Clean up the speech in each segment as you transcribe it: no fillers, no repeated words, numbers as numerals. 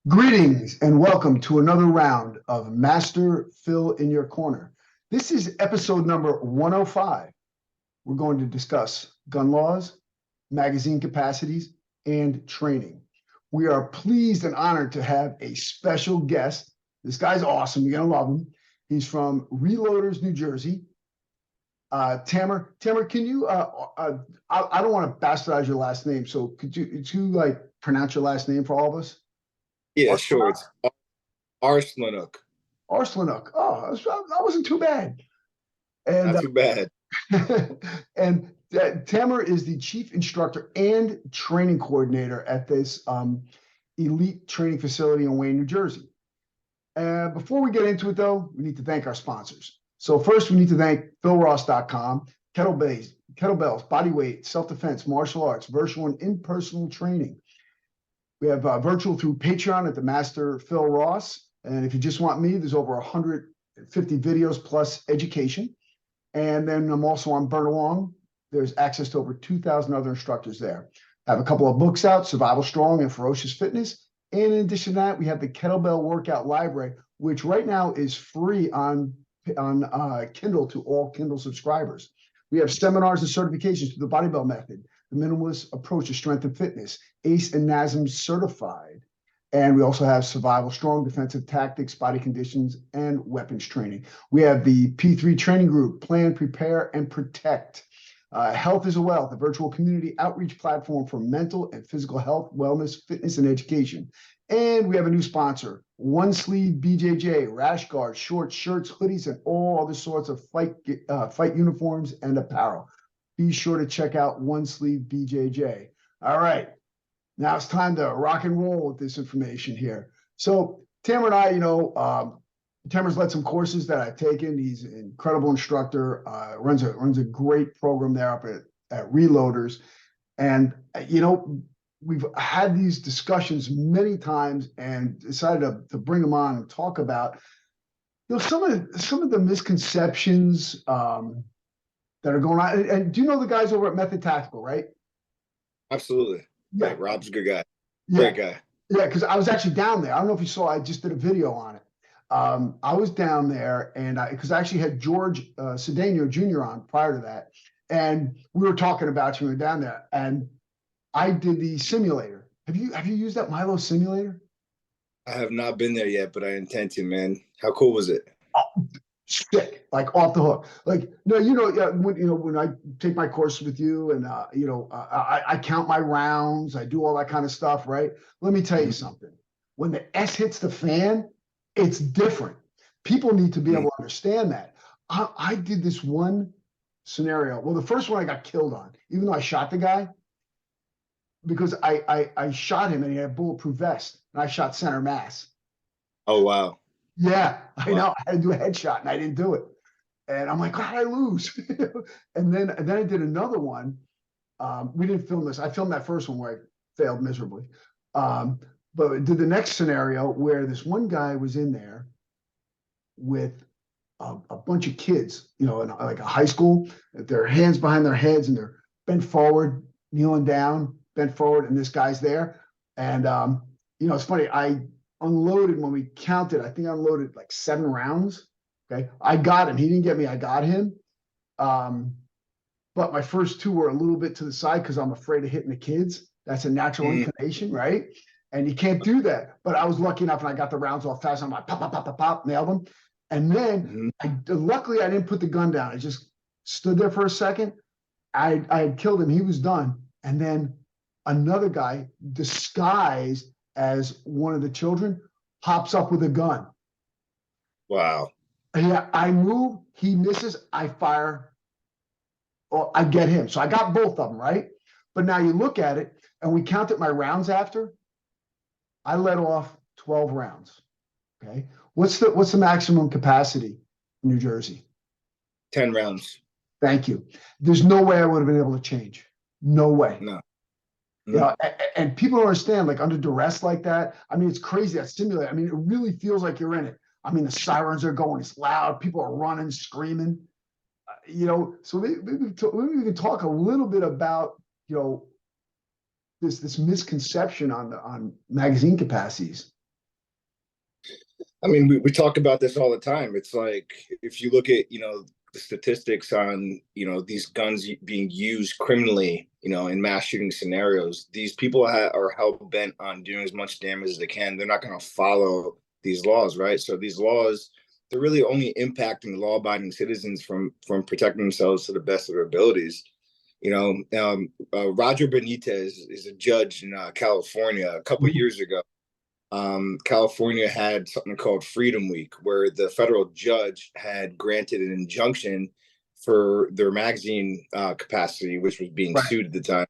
Greetings and welcome to another round of Master Phil in Your Corner. This is episode number 105. We're going to discuss gun laws, magazine capacities, and training. We are pleased and honored to have a special guest. This guy's awesome. You're going to love him. He's from Reloaderz, New Jersey. Tamer, can you, I don't want to bastardize your last name, so could you like pronounce your last name for all of us? Yeah, sure. It's Arslanuk. Arslanuk. Oh, that wasn't too bad. And Not too bad. and Tamer is the chief instructor and training coordinator at this elite training facility in Wayne, New Jersey. Before we get into it, though, we need to thank our sponsors. So first, we need to thank philross.com, Kettlebells, bodyweight, self-defense, martial arts, virtual and in-person training. We have virtual through Patreon at the Master Phil Ross. And if you just want me, there's over 150 videos plus education. And then I'm also on Burn Along. There's access to over 2,000 other instructors there. I have a couple of books out, Survival Strong and Ferocious Fitness. And in addition to that, we have the Kettlebell Workout Library, which right now is free on Kindle to all Kindle subscribers. We have seminars and certifications to the Bodybell Method, the Minimalist Approach to Strength and Fitness, ACE and NASM certified. And we also have Survival Strong, Defensive Tactics, Body Conditions, and Weapons Training. We have the P3 Training Group, Plan, Prepare, and Protect. Health is a Wealth, a virtual community outreach platform for mental and physical health, wellness, fitness, and education. And we have a new sponsor, One Sleeve BJJ, rash guards, shorts, shirts, hoodies, and all other sorts of fight uniforms and apparel. Be sure to check out One Sleeve BJJ. All right, now it's time to rock and roll with this information here. So Tamer and I, Tamer's led some courses that I've taken. He's an incredible instructor, runs a great program there up at Reloaderz. And, we've had these discussions many times and decided to bring them on and talk about, some of the misconceptions that are going on. And do you know the guys over at Method Tactical, right? Absolutely. Yeah. Right. Rob's a good guy. Yeah. Great guy. Yeah, because I was actually down there. I don't know if you saw, I just did a video on it. I was down there and because I actually had George Cedeno Jr. on prior to that. And we were talking about you when we were down there. And I did the simulator. Have you used that Milo simulator? I have not been there yet, but I intend to, man. How cool was it? Oh, sick, like off the hook. Like, no, when I take my course with you and, I count my rounds, I do all that kind of stuff, right? Let me tell you something. When the S hits the fan, it's different. People need to be able to understand that. I did this one scenario. Well, the first one I got killed on, even though I shot the guy, because I shot him and he had a bulletproof vest and I shot center mass. Oh, wow. Yeah, I know. I had to do a headshot and I didn't do it. And I'm like, how did I lose? and then I did another one. We didn't film this. I filmed that first one where I failed miserably. But I did the next scenario where this one guy was in there with a bunch of kids, in like a high school, their hands behind their heads and they're bent forward, kneeling down, bent forward, and this guy's there. And, it's funny. I unloaded when we counted. I think I unloaded like 7 rounds. Okay. I got him. He didn't get me. I got him. But my first 2 were a little bit to the side because I'm afraid of hitting the kids. That's a natural inclination, right? And you can't do that. But I was lucky enough and I got the rounds off fast. I'm like, pop, pop, pop, pop, pop, nailed them. And then luckily I didn't put the gun down. I just stood there for a second. I had killed him. He was done. And then another guy disguised as one of the children hops up with a gun. Wow. Yeah, I move, he misses, I fire, or I get him. So I got both of them, right? But now you look at it, and we counted my rounds after. I let off 12 rounds. Okay. What's the maximum capacity in New Jersey? 10 rounds. Thank you. There's no way I would have been able to change. No way. No. And people don't understand, like under duress like that. I mean, it's crazy, that simulator. I mean, it really feels like you're in it. I mean, the sirens are going, it's loud, people are running, screaming. So maybe we can talk a little bit about, this misconception on magazine capacities. I mean, we talk about this all the time. It's like if you look at, the statistics on, these guns being used criminally, in mass shooting scenarios, these people are hell bent on doing as much damage as they can. They're not going to follow these laws, right? So these laws, they're really only impacting law-abiding citizens from protecting themselves to the best of their abilities. Roger Benitez is a judge in California a couple of years ago. California had something called Freedom Week, where the federal judge had granted an injunction for their magazine capacity, which was being Right. sued at the time.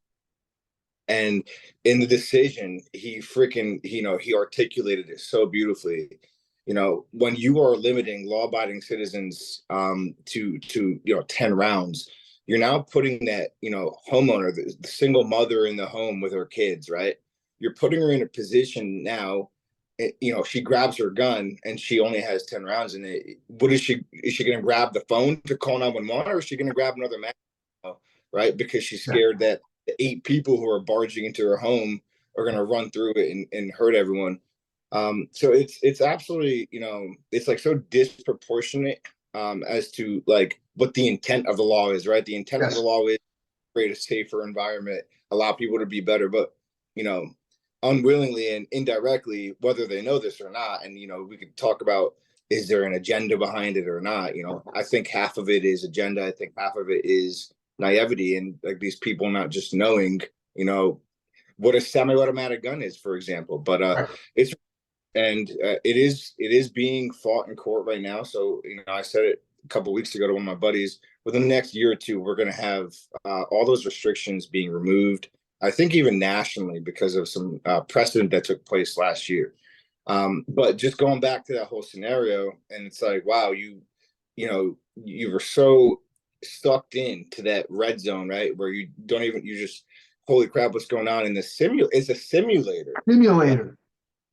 And in the decision, he articulated it so beautifully. When you are limiting law-abiding citizens to 10 rounds, you're now putting that homeowner, the single mother in the home with her kids, right? You're putting her in a position now. She grabs her gun and she only has 10 rounds in it. What is she going to grab the phone to call 911, or is she going to grab another mag, right? Because she's scared that the 8 people who are barging into her home are going to run through it and hurt everyone. So it's absolutely, it's like so disproportionate as to like what the intent of the law is, right? The intent of the law is create a safer environment, allow people to be better, but unwillingly and indirectly, whether they know this or not, and we could talk about, is there an agenda behind it or not? I think half of it is agenda. I think half of it is naivety, and like these people not just knowing what a semi-automatic gun is, for example. But it's it is being fought in court right now. So I said it a couple of weeks ago to one of my buddies. Within the next year or two, we're going to have all those restrictions being removed. I think even nationally, because of some precedent that took place last year. But just going back to that whole scenario, and it's like, wow, you were so sucked into that red zone, right? Where you don't even, you just, holy crap, what's going on in the it's a simulator. Simulator.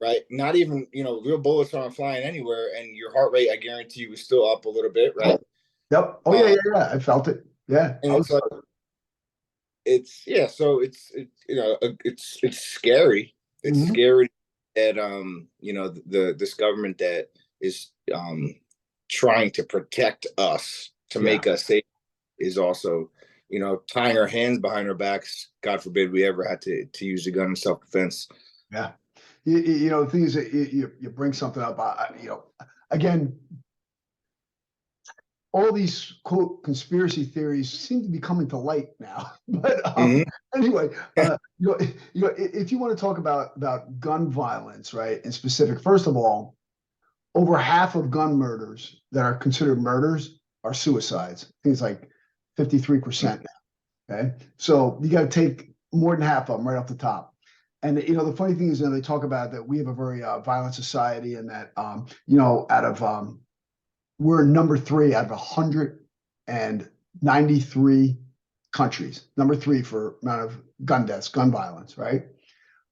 Right? Not even, real bullets aren't flying anywhere, and your heart rate, I guarantee you, is still up a little bit, right? Yep. Oh yeah. I felt it. Yeah. And it's like, so it's scary. It's scary that this government that is trying to protect us, to make us safe, is also tying our hands behind our backs. God forbid we ever had to use a gun in self-defense. Yeah. The thing is that you bring something up. Again, all these quote conspiracy theories seem to be coming to light now. But anyway, if you want to talk about gun violence, right, in specific, first of all, over half of gun murders that are considered murders are suicides. Things like 53% now. Okay, so you got to take more than half of them right off the top. And the funny thing is, they talk about that we have a very violent society, and that out of we're number 3 out of 193 countries, number 3 for amount of gun deaths, gun violence, right?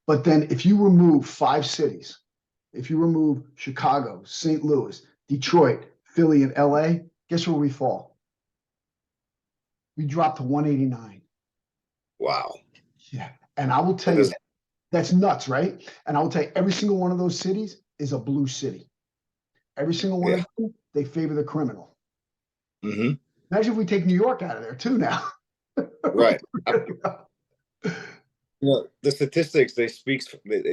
But then if you remove 5 cities, if you remove Chicago, St. Louis, Detroit, Philly, and LA, guess where we fall? We drop to 189. Wow. Yeah. And I will tell you, that's nuts, right? And I will tell you, every single one of those cities is a blue city. Every single one of them, they favor the criminal. Imagine if we take New York out of there too now. Right. The statistics, they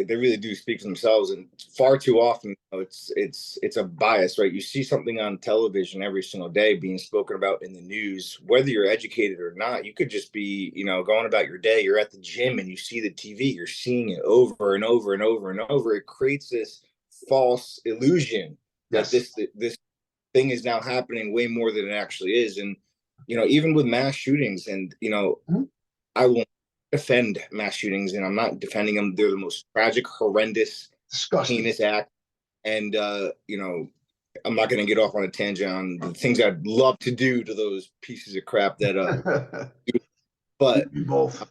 really do speak for themselves, and far too often it's a bias, right? You see something on television every single day being spoken about in the news, whether you're educated or not. You could just be going about your day, you're at the gym and you see the TV, you're seeing it over and over and over and over. It creates this false illusion that this thing is now happening way more than it actually is. And even with mass shootings, and I won't defend mass shootings, and I'm not defending them. They're the most tragic, horrendous, disgusting, heinous act. And I'm not going to get off on a tangent on the things I'd love to do to those pieces of crap that but both.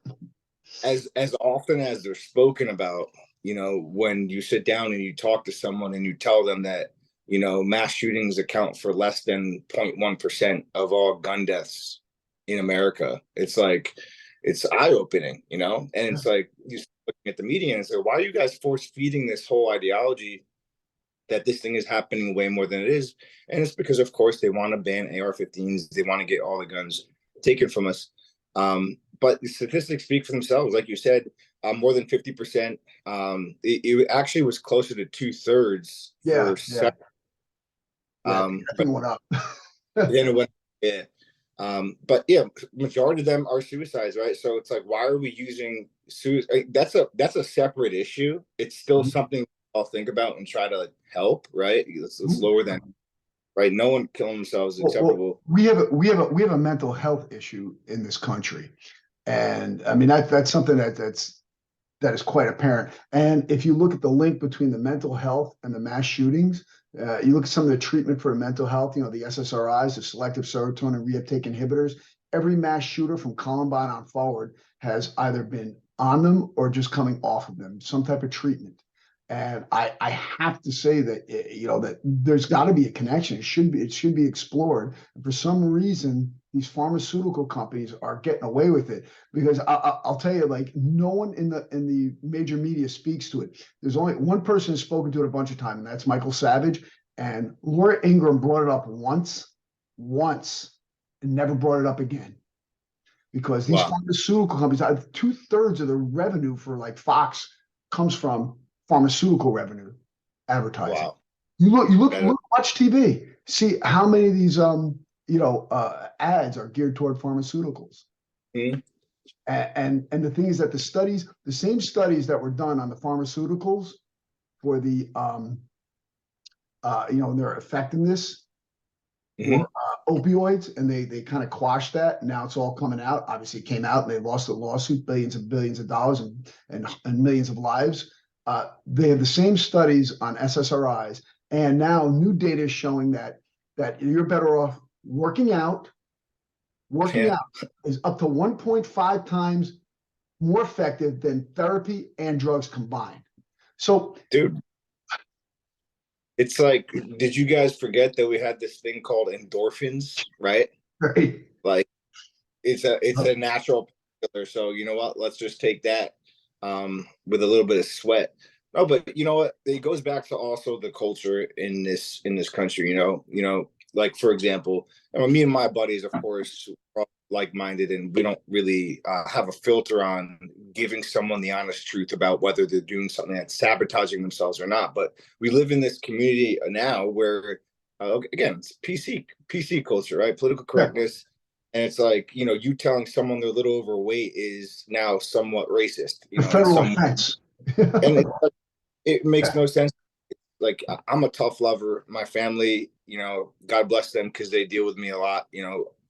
As often as they're spoken about, when you sit down and you talk to someone and you tell them that mass shootings account for less than 0.1% of all gun deaths in America, it's like, it's eye-opening, and it's like, you looking at the media and say, why are you guys force feeding this whole ideology that this thing is happening way more than it is. And it's because, of course, they want to ban AR-15s. They want to get all the guns taken from us. But the statistics speak for themselves. Like you said, more than 50%. It actually was closer to 2/3 for yeah. That thing went up. then it went, yeah. But yeah, majority of them are suicides, right? So it's like, why are we using suicide? That's a separate issue. It's still something I'll think about and try to like help, right? It's lower than right. No one killing themselves is acceptable. We have a mental health issue in this country, and I mean that's something that is quite apparent. And if you look at the link between the mental health and the mass shootings, you look at some of the treatment for mental health, the SSRIs, the selective serotonin reuptake inhibitors, every mass shooter from Columbine on forward has either been on them or just coming off of them, some type of treatment. And I have to say that, that there's got to be a connection. It should be explored. And for some reason, these pharmaceutical companies are getting away with it, because I'll tell you, like, no one in the major media speaks to it. There's only one person who's spoken to it a bunch of times, and that's Michael Savage. And Laura Ingraham brought it up once, and never brought it up again. Because these pharmaceutical companies, 2/3 of the revenue for like Fox comes from pharmaceutical revenue advertising. Wow. You look, watch TV, see how many of these ads are geared toward pharmaceuticals. And the thing is that the same studies that were done on the pharmaceuticals for the their effectiveness for opioids, and they kind of quashed that. Now it's all coming out. Obviously, it came out and they lost the lawsuit, billions of dollars and millions of lives. They have the same studies on SSRIs, and now new data is showing that you're better off working out. Working out is up to 1.5 times more effective than therapy and drugs combined. So, dude, it's like, did you guys forget that we had this thing called endorphins, right? Right. Like, it's a natural killer. So you know what? Let's just take that with a little bit of sweat. No, but you know what? It goes back to also the culture in this country. Like, for example, me and my buddies, of course, are like-minded, and we don't really have a filter on giving someone the honest truth about whether they're doing something that's sabotaging themselves or not. But we live in this community now where, again, it's PC culture, right? Political correctness. Yeah. And it's like, you telling someone they're a little overweight is now somewhat racist. A federal offense. And it makes no sense. Like, I'm a tough lover. My family, God bless them, because they deal with me a lot.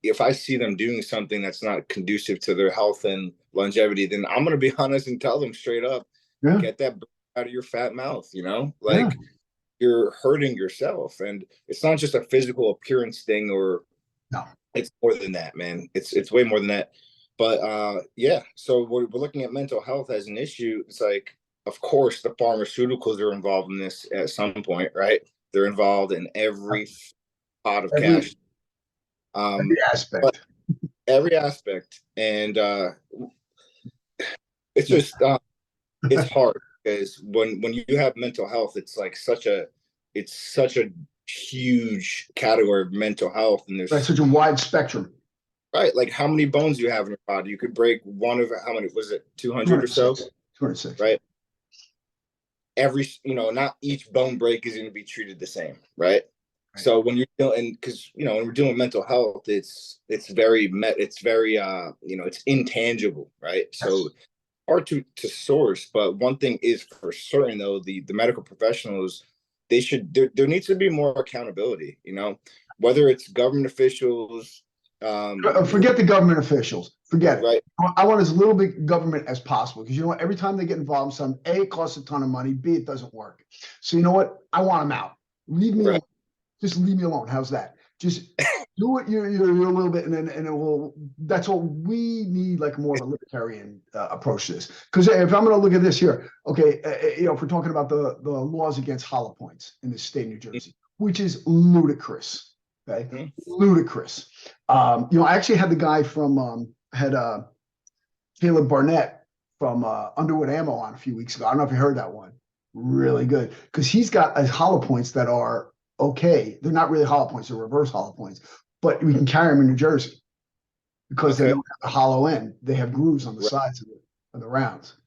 If I see them doing something that's not conducive to their health and longevity, then I'm going to be honest and tell them straight up, get that out of your fat mouth, you're hurting yourself. And it's not just a physical appearance thing, or it's more than that, man. It's way more than that. But so we're looking at mental health as an issue. It's like, of course, the pharmaceuticals are involved in this at some point, right? They're involved in every pot of cash. Every aspect. Every aspect. And it's just, it's hard, because when you have mental health, it's like such a huge category of mental health. And there's such a wide spectrum. Right. Like, how many bones do you have in your body? You could break one of, how many was it? 200 or so? 206. Right. Every, not each bone break is going to be treated the same. Right. So when you're doing, because when we're doing mental health, it's very it's intangible, right? Yes. So hard to source. But one thing is for certain, though, the medical professionals, there needs to be more accountability. Whether it's government officials. Forget the government officials. Forget it. Right. I want as little big government as possible, because every time they get involved in something, A, it costs a ton of money. B, it doesn't work. So you know what? I want them out. Leave me alone. Just leave me alone. How's that? Just do it. You're a little bit, and it will. That's what we need, like more of a libertarian approach to this. Because if I'm going to look at this here, okay, if we're talking about the laws against hollow points in the state of New Jersey, which is ludicrous. Okay, ludicrous. I actually had the guy from Caleb Barnett from Underwood Ammo on a few weeks ago. I don't know if you heard that one. really good because he's got hollow points that are okay. They're not really hollow points; they're reverse hollow points. But we can carry them in New Jersey because they Okay. don't have a hollow end. They have grooves on the Right. sides of the rounds.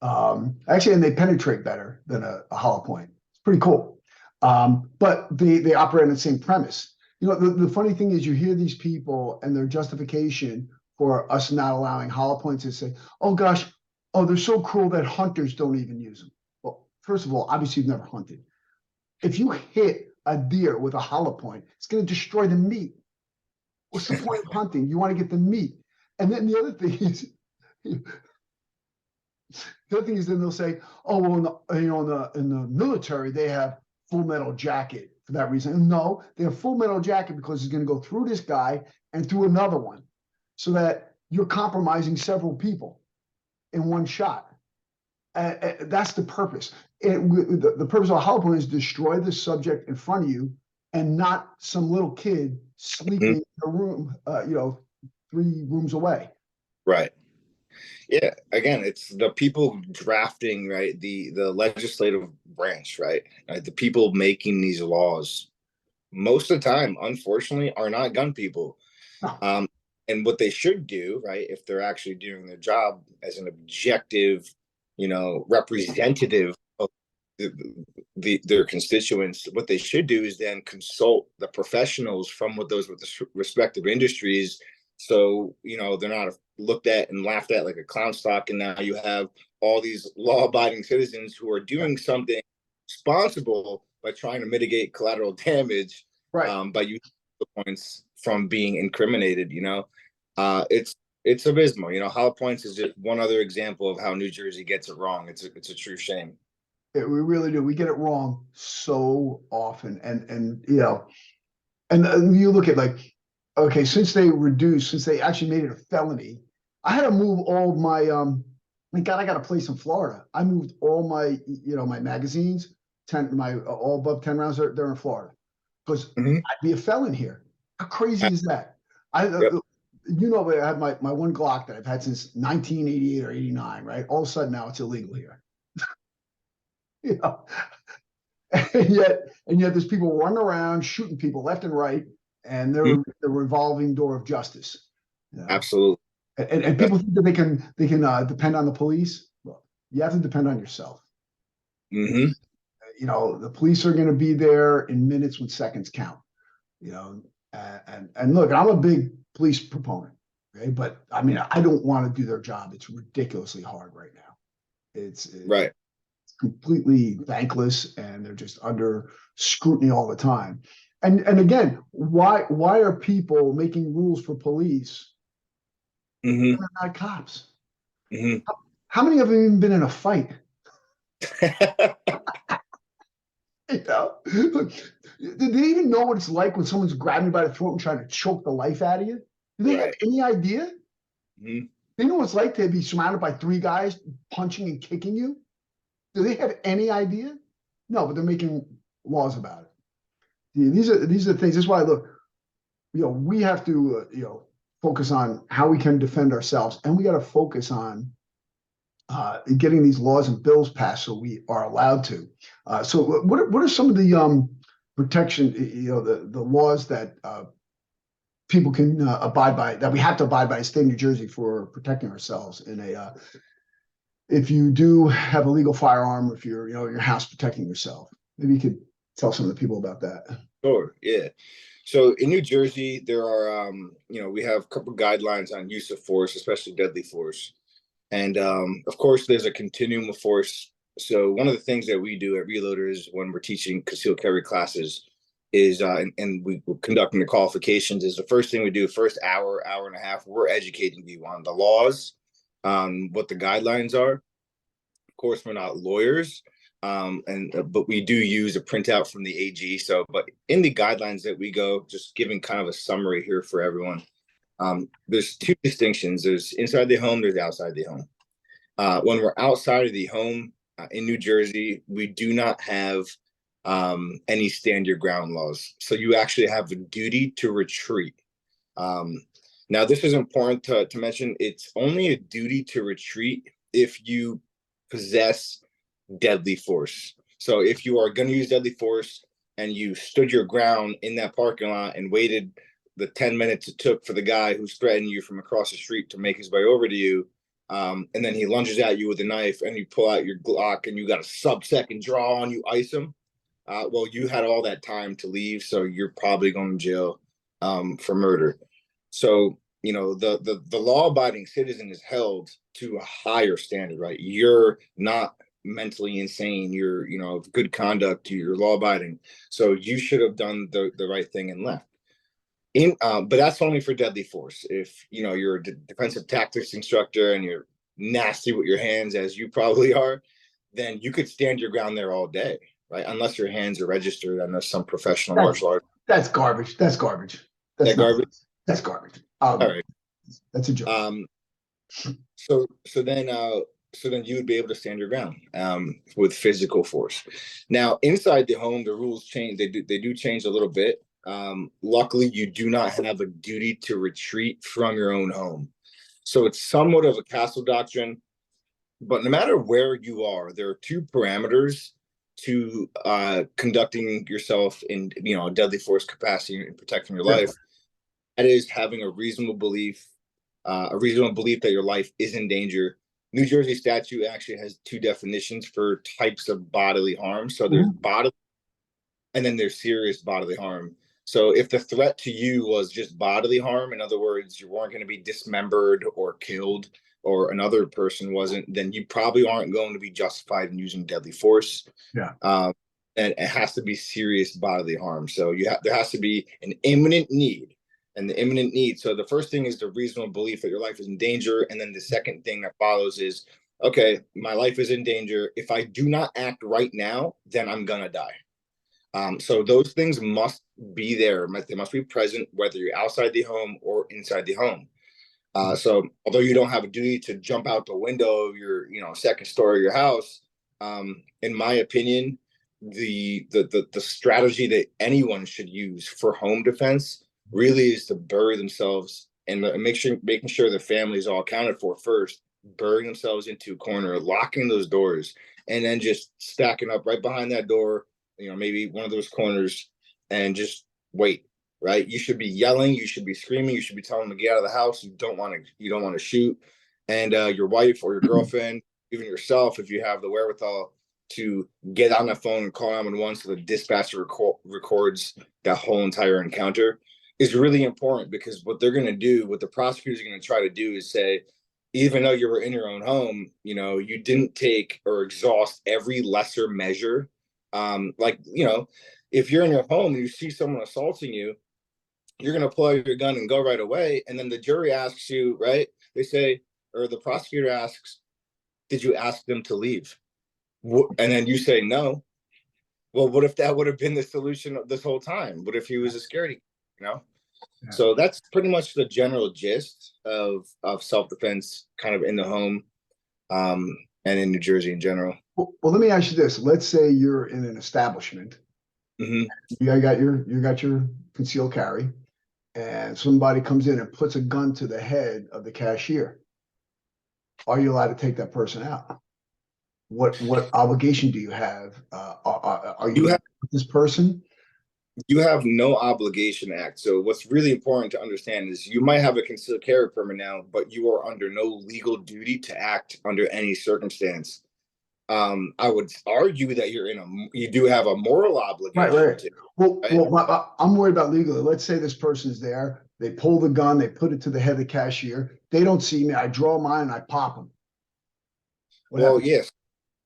Actually, and they penetrate better than a hollow point. It's pretty cool. But they operate on the same premise. You know, the funny thing is you hear these people and their justification for us not allowing hollow points is say, oh gosh, oh, they're so cruel that hunters don't even use them. Well, first of all, obviously you've never hunted. If you hit a deer with a hollow point, it's going to destroy the meat. What's the point of hunting? You want to get the meat. And then the other thing is, the other thing is, then they'll say, "Oh, well, in the military, they have full metal jacket for that reason." No, they have full metal jacket because it's going to go through this guy and through another one, so that you're compromising several people in one shot. That's the purpose. The purpose of a hollow point is to destroy the subject in front of you, and not some little kid sleeping Mhm. in a room, 3 rooms away. Right. Yeah, again, it's the people drafting, right? The legislative branch, right? The people making these laws most of the time, unfortunately, are not gun people. No, Um, and what they should do, right, if they're actually doing their job as an objective, representative of their constituents, what they should do is then consult the professionals from what those with the respective industries. So, they're not looked at and laughed at like a clown stock. And now you have all these law abiding citizens who are doing something responsible by trying to mitigate collateral damage right. by using the points from being incriminated. It's abysmal. Hollow points is just one other example of how New Jersey gets it wrong. It's a true shame. We really do. We get it wrong so often, and and you look at like, okay, since they actually made it a felony, I had to move all my Thank God I got a place in Florida. I moved all my my magazines, all above 10 rounds. They're in Florida because Mhm. I'd be a felon here. How crazy is that? I Yep. I have my one Glock that I've had since 1988 or 89. Right, all of a sudden now it's illegal here. You know, and yet there's people running around shooting people left and right, and Mhm. they're the revolving door of justice. You know, Absolutely. and That's people think that they can depend on the police. Well, you have to depend on yourself. hmm The police are going to be there in minutes when seconds count. You know, and look, I'm a big police proponent. Okay, but I mean, I don't want to do their job. It's ridiculously hard right now. It's right. completely thankless and they're just under scrutiny all the time. And again, why are people making rules for police hmm when they're not cops? hmm How many of them even been in a fight? You know, look, do they even know what it's like when someone's grabbing you by the throat and trying to choke the life out of you? Do they have Right. any idea? hmm They know what it's like to be surrounded by 3 guys punching and kicking you. Do they have any idea? No, but they're making laws about it. These are the things. That's why I look. We have to, focus on how we can defend ourselves, and we got to focus on getting these laws and bills passed so we are allowed to. So, what are some of the protection, the laws that people can abide by, that we have to abide by in the state of New Jersey for protecting ourselves in if you do have a legal firearm, if you're, in your house protecting yourself? Maybe you could tell some of the people about that. Sure. Yeah. So in New Jersey, there are, we have a couple of guidelines on use of force, especially deadly force. And of course, there's a continuum of force. So one of the things that we do at Reloaderz when we're teaching concealed carry classes is, and we're conducting the qualifications, is the first thing we do, first hour and a half, we're educating you on the laws, what the guidelines are. Of course, we're not lawyers, and but we do use a printout from the AG. So, but in the guidelines that we go, just giving kind of a summary here for everyone. There's 2 distinctions. There's inside the home. There's outside the home. When we're outside of the home in New Jersey, we do not have any stand your ground laws. So you actually have a duty to retreat. Um, Now, this is important to mention. It's only a duty to retreat if you possess deadly force. So if you are going to use deadly force and you stood your ground in that parking lot and waited the 10 minutes it took for the guy who's threatening you from across the street to make his way over to you, and then he lunges at you with a knife and you pull out your Glock and you got a sub-second draw on, you ice him. Well, you had all that time to leave, so you're probably going to jail for murder. So, you know, the law-abiding citizen is held to a higher standard, right? You're not mentally insane. You're, you know, good conduct. You're law-abiding. So you should have done the right thing and left. But that's only for deadly force. If, you know, you're a defensive tactics instructor and you're nasty with your hands, as you probably are, then you could stand your ground there all day, right? Unless your hands are registered, unless some professional martial art. That's garbage. That's garbage. That's that garbage. That's garbage. All right. That's a joke. So then you would be able to stand your ground with physical force. Now, inside the home, the rules change. They do change a little bit. Luckily, you do not have a duty to retreat from your own home. So it's somewhat of a castle doctrine. But no matter where you are, there are two parameters to conducting yourself in, you know, a deadly force capacity and protecting your life. That is having a reasonable belief that your life is in danger. New Jersey statute actually has two definitions for types of bodily harm. So there's bodily, and then there's serious bodily harm. So if the threat to you was just bodily harm, in other words, you weren't going to be dismembered or killed, or another person wasn't, then you probably aren't going to be justified in using deadly force. Yeah. And it has to be serious bodily harm. So there has to be an imminent need. And the imminent need. So the first thing is the reasonable belief that your life is in danger. And then the second thing that follows is, okay, my life is in danger. If I do not act right now, then I'm going to die. So those things must be there. They must be present, whether you're outside the home or inside the home. So although you don't have a duty to jump out the window of your, you know, second story of your house, in my opinion, the strategy that anyone should use for home defense really is to bury themselves and making sure the family is all accounted for first, burying themselves into a corner, locking those doors, and then just stacking up right behind that door, you know, maybe one of those corners, and just wait. Right? You should be yelling, you should be screaming, you should be telling them to get out of the house. You don't want to shoot. And your wife or your girlfriend, even yourself, if you have the wherewithal to get on the phone and call 911 so the dispatcher records that whole entire encounter, is really important, because what they're going to do, what the prosecutors are going to try to do, is say, even though you were in your own home, you know, you didn't take or exhaust every lesser measure. Like, you know, if you're in your home and you see someone assaulting you, you're going to pull out your gun and go right away. And then the jury asks you, right? They say, or the prosecutor asks, did you ask them to leave? And then you say no. Well, what if that would have been the solution this whole time? What if he was a scaredy, you know? Yeah. So that's pretty much the general gist of self-defense kind of in the home and in New Jersey in general. Well, let me ask you this. Let's say you're in an establishment. You got your concealed carry, and somebody comes in and puts a gun to the head of the cashier. Are you allowed to take that person out? What obligation do you have? Are you have this person? You have no obligation to act. So what's really important to understand is you might have a concealed carry permit now, but you are under no legal duty to act under any circumstance. I would argue that you do have a moral obligation. Right. Well, I'm worried about legally. Let's say this person's there. They pull the gun. They put it to the head of the cashier. They don't see me. I draw mine and I pop them. Well, yes.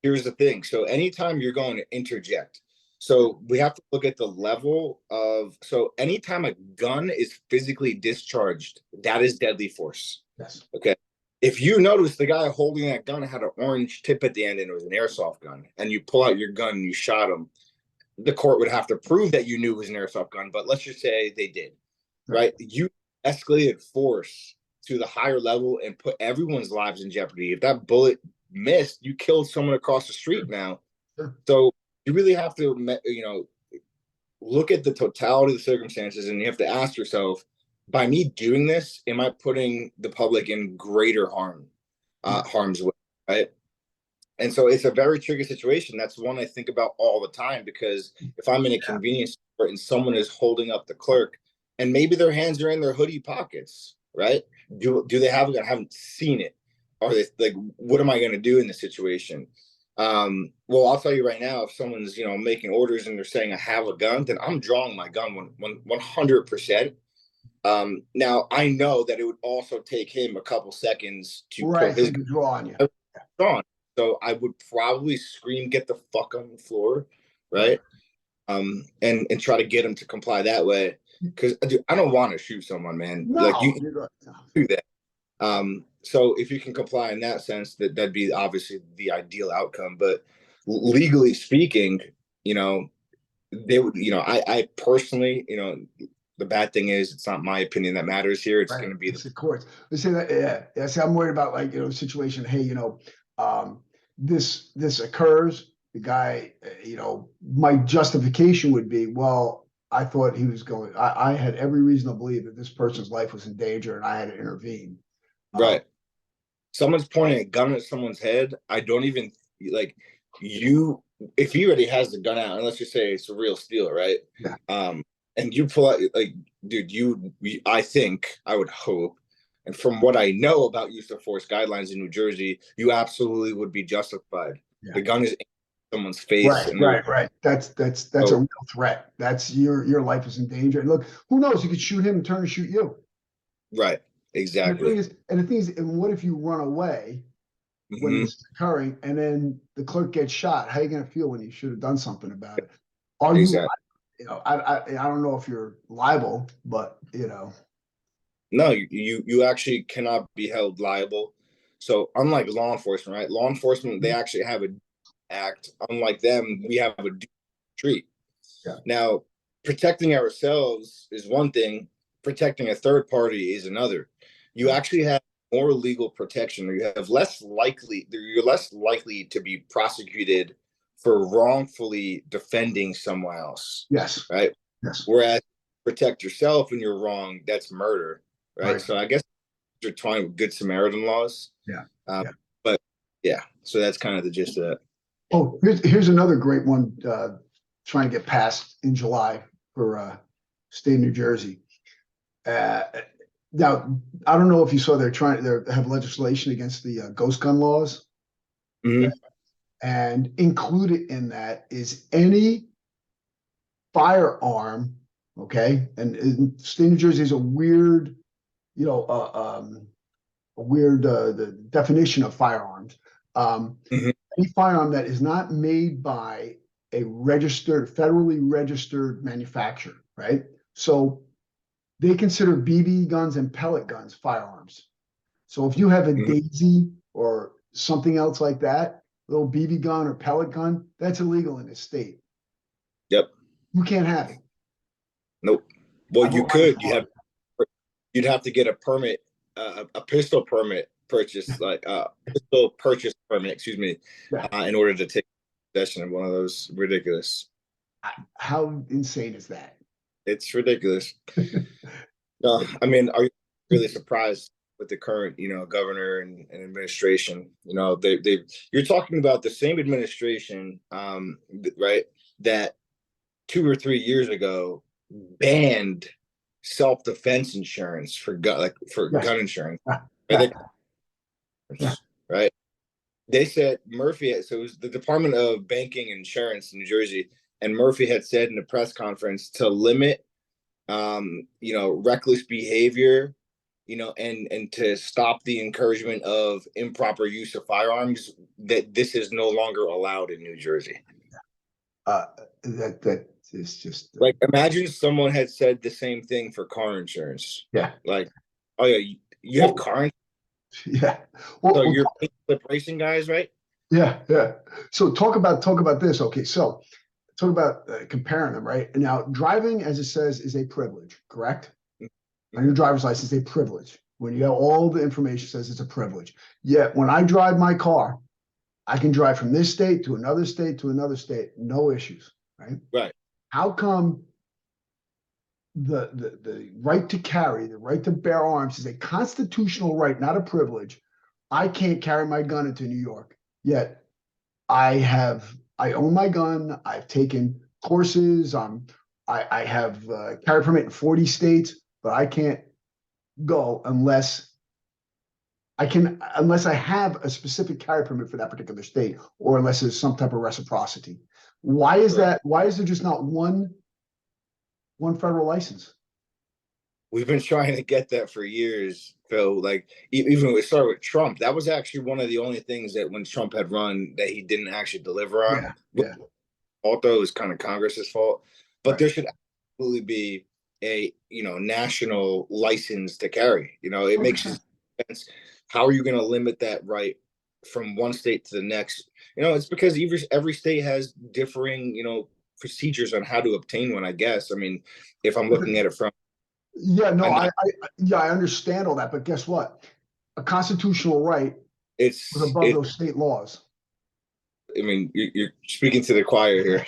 Here's the thing. So anytime you're going to interject, so we have to look at the level of, so anytime a gun is physically discharged, that is deadly force. Yes. Okay. If you notice the guy holding that gun had an orange tip at the end and it was an airsoft gun, and you pull out your gun and you shot him, the court would have to prove that you knew it was an airsoft gun. But let's just say they did, right? You escalated force to the higher level and put everyone's lives in jeopardy. If that bullet missed, you killed someone across the street now. So you really have to, you know, look at the totality of the circumstances, and you have to ask yourself, by me doing this, am I putting the public in greater harm's way, right? And so it's a very tricky situation. That's one I think about all the time, because if I'm in a convenience store and someone is holding up the clerk and maybe their hands are in their hoodie pockets, right? Do they have a gun? I haven't seen it. Are they like, what am I going to do in this situation? Well, I'll tell you right now, if someone's, making orders and they're saying I have a gun, then I'm drawing my gun 100%. Now I know that it would also take him a couple seconds to pull his to draw on you. on. So I would probably scream, "Get the fuck on the floor," right? And try to get him to comply that way. Because I don't want to shoot someone, man. No, like you do that. So if you can comply in that sense, that'd be obviously the ideal outcome. But legally speaking, they would, I personally, the bad thing is it's not my opinion that matters here. It's going to be the courts. They say that, yeah. See, I'm worried about situation. Hey, this occurs. The guy, my justification would be, well, I thought he was going. I had every reason to believe that this person's life was in danger, and I had to intervene. Right. Someone's pointing a gun at someone's head. I don't even like you. If he already has the gun out, and let's just say it's a real steel, right? Yeah. And you pull out, like, dude, I think, I would hope, and from what I know about use of force guidelines in New Jersey, you absolutely would be justified. Yeah. The gun is in someone's face. Right. That's a real threat. That's your life is in danger. And look, who knows? You could shoot him and turn and shoot you. Right. Exactly. And the thing is, and what if you run away when this is occurring, and then the clerk gets shot? How are you going to feel when you should have done something about it? Are you? I don't know if you're liable, but No, you actually cannot be held liable. So unlike law enforcement, right? Law enforcement, they actually have an act. Unlike them, we have a treat. Yeah. Now, protecting ourselves is one thing. Protecting a third party is another. You actually have more legal protection, or you're less likely to be prosecuted for wrongfully defending someone else. Yes. Right. Yes. Whereas protect yourself when you're wrong, that's murder. Right. So I guess you're trying with Good Samaritan laws. Yeah. But yeah, so that's kind of the gist of that. Oh, here's another great one. Trying to get passed in July for state of New Jersey. Now, I don't know if you saw they have legislation against the ghost gun laws. Mm-hmm. And included in that is any firearm, okay? And state of New Jersey is a weird, the definition of firearms. Any firearm that is not made by a federally registered manufacturer, right? So they consider BB guns and pellet guns firearms. So if you have a Daisy or something else like that, little BB gun or pellet gun, that's illegal in this state. Yep. You can't have it. Nope. Well, you could. You'd have to get a permit, a pistol permit purchase, like pistol purchase permit, excuse me, in order to take possession of one of those. Ridiculous. How insane is that? It's ridiculous. No, I mean, are you really surprised with the current, governor and administration? You're talking about the same administration, right, that 2 or 3 years ago banned self-defense insurance for gun insurance. Right? They said so it was the Department of Banking and Insurance in New Jersey, and Murphy had said in a press conference to limit reckless behavior, and to stop the encouragement of improper use of firearms, that this is no longer allowed in New Jersey. That is just like, imagine someone had said the same thing for car insurance. Yeah. Like, oh yeah, you have car insurance? Yeah. So you're the racing guys, right? Yeah. So talk about this. Okay, so talk about comparing them, right? Now, driving, as it says, is a privilege, correct? On your driver's license, a privilege. When you have all the information, says it's a privilege. Yet when I drive my car, I can drive from this state to another state to another state, no issues, right? Right. How come the right to carry, the right to bear arms is a constitutional right, not a privilege? I can't carry my gun into New York, yet I own my gun. I've taken courses. I have carry permit in 40 states, but I can't go unless I have a specific carry permit for that particular state, or unless there's some type of reciprocity. Why is Correct. that? Why is there just not one federal license? We've been trying to get that for years, Phil. Like even when it started with Trump, that was actually one of the only things that when Trump had run that he didn't actually deliver on. Yeah, yeah, Although it was kind of Congress's fault, but right. there should absolutely be a national license to carry. It makes 100%. sense. How are you going to limit that right from one state to the next? It's because every state has differing procedures on how to obtain one. I guess. I mean, if I'm looking at it from Yeah, no, I'm not. yeah, I understand all that, but guess what? A constitutional right was It's above it. those state laws. I mean, you're speaking to the choir here,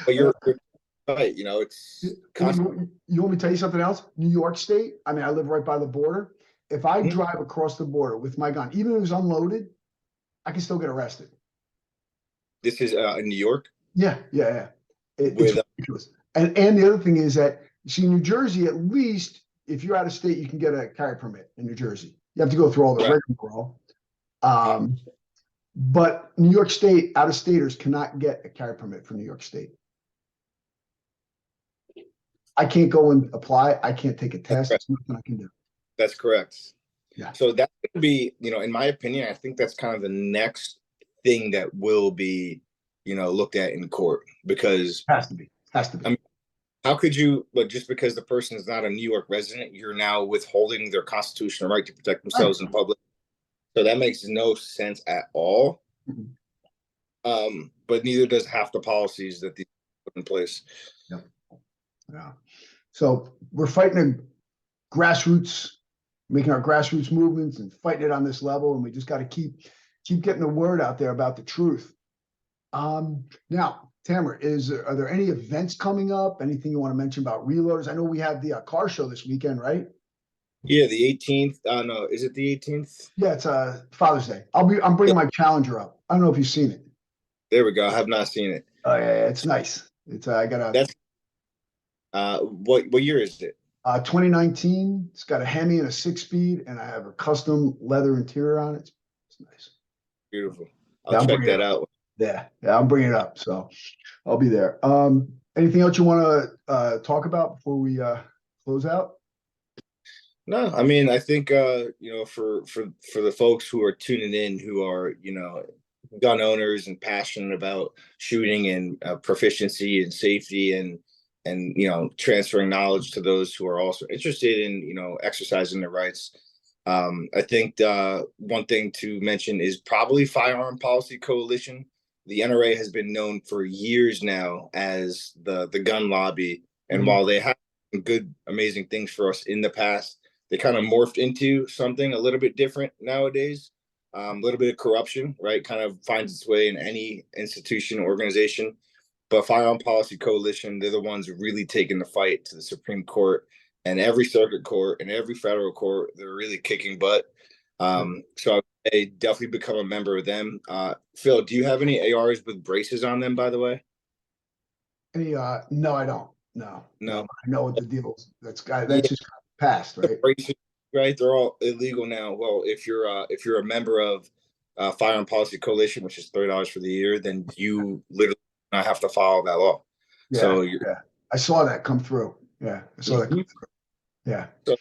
but you're right. It's You want me to tell you something else? New York State, I mean, I live right by the border. If I Mhm. drive across the border with my gun, even if it was unloaded, I can still get arrested. This is in New York Yeah, yeah, yeah. It's with ridiculous. And the other thing is that, see, New Jersey, at least if you're out of state, you can get a carry permit in New Jersey. You have to go through all the right. rigmarole. Um, but New York State, out of staters cannot get a carry permit from New York State. I can't go and apply. I can't take a That's test. correct. There's nothing I can do. That's correct. Yeah, So that's going to be, in my opinion, I think that's kind of the next thing that will be, looked at in court because has to be. Has to I be. mean, how could you, but just because the person is not a New York resident, you're now withholding their constitutional right to protect Right. themselves in public. So that makes no sense at all. Mhm. But neither does half the policies that these put in place. Yep. Yeah. So we're fighting a grassroots, making our grassroots movements and fighting it on this level, and we just got to keep getting the word out there about the truth. Now, Tamer, are there any events coming up? Anything you want to mention about Reloaderz? I know we have the car show this weekend, right? Yeah, the 18th. No, is it the 18th? Yeah, it's Father's Day. I'm bringing my Challenger up. I don't know if you've seen it. There we go. I have not seen it. Oh yeah, yeah, it's nice. It's I got a That's what year is it? 2019. It's got a Hemi and a 6-speed, and I have a custom leather interior on it. It's nice. Beautiful. I'll Yeah, I'm check bringing it that up. out. Yeah, I'm bringing it up. So I'll be there. Anything else you want to talk about before we close out? No, I mean, I think for the folks who are tuning in who are, gun owners and passionate about shooting and proficiency and safety and transferring knowledge to those who are also interested in, exercising their rights. I think one thing to mention is probably Firearm Policy Coalition. The NRA has been known for years now as the gun lobby, and Mhm. while they have good, amazing things for us in the past, they kind of morphed into something a little bit different nowadays. A little bit of corruption, right? Kind of finds its way in any institution or organization. But Firearm Policy Coalition, they're the ones really taking the fight to the Supreme Court and every circuit court and every federal court. They're really kicking butt. So I definitely become a member of them. Phil, do you have any ARs with braces on them, by the way? No, I don't. No, No. no. I know what the deal is. Yeah, That's just passed, the right? braces, right? They're all illegal now. Well, if you're a member of Firearm Policy Coalition, which is $30 for the year, then you literally not have to follow that law. Yeah, So you're yeah. I saw that come through. Yeah, I saw that come through. Yeah. so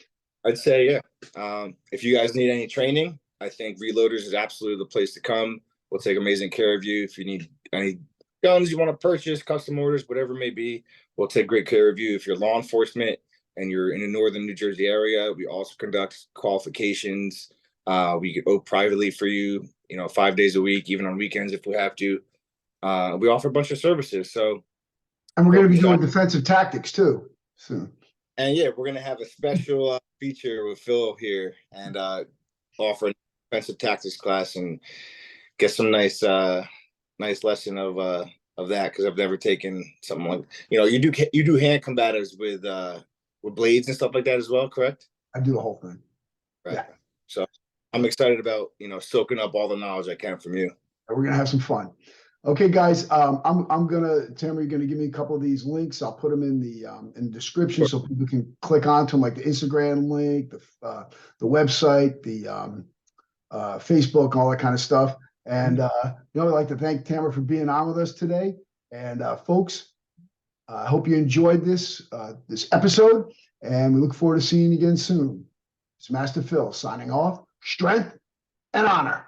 I'd say yeah. If you guys need any training, I think Reloaderz is absolutely the place to come. We'll take amazing care of you. If you need any guns you want to purchase, custom orders, whatever it may be, we'll take great care of you. If you're law enforcement and you're in the northern New Jersey area, we also conduct qualifications. We can vote privately for you, 5 days a week, even on weekends if we have to. We offer a bunch of services. So And we're going don't to be be shy. doing defensive tactics too soon. And yeah, we're gonna have a special feature with Phil here and offer an offensive tactics class and get some nice lesson of that because I've never taken something like you do hand combatives with blades and stuff like that as well, correct? I do the whole thing. Right. Yeah. So I'm excited about, soaking up all the knowledge I can from you. We're gonna have some fun. Okay, guys. I'm gonna Tamer, you're gonna give me a couple of these links. I'll put them in the description so people can click onto them, like the Instagram link, the website, the Facebook, all that kind of stuff. And I'd like to thank Tamer for being on with us today. And folks, I hope you enjoyed this episode, and we look forward to seeing you again soon. It's Master Phil signing off. Strength and honor.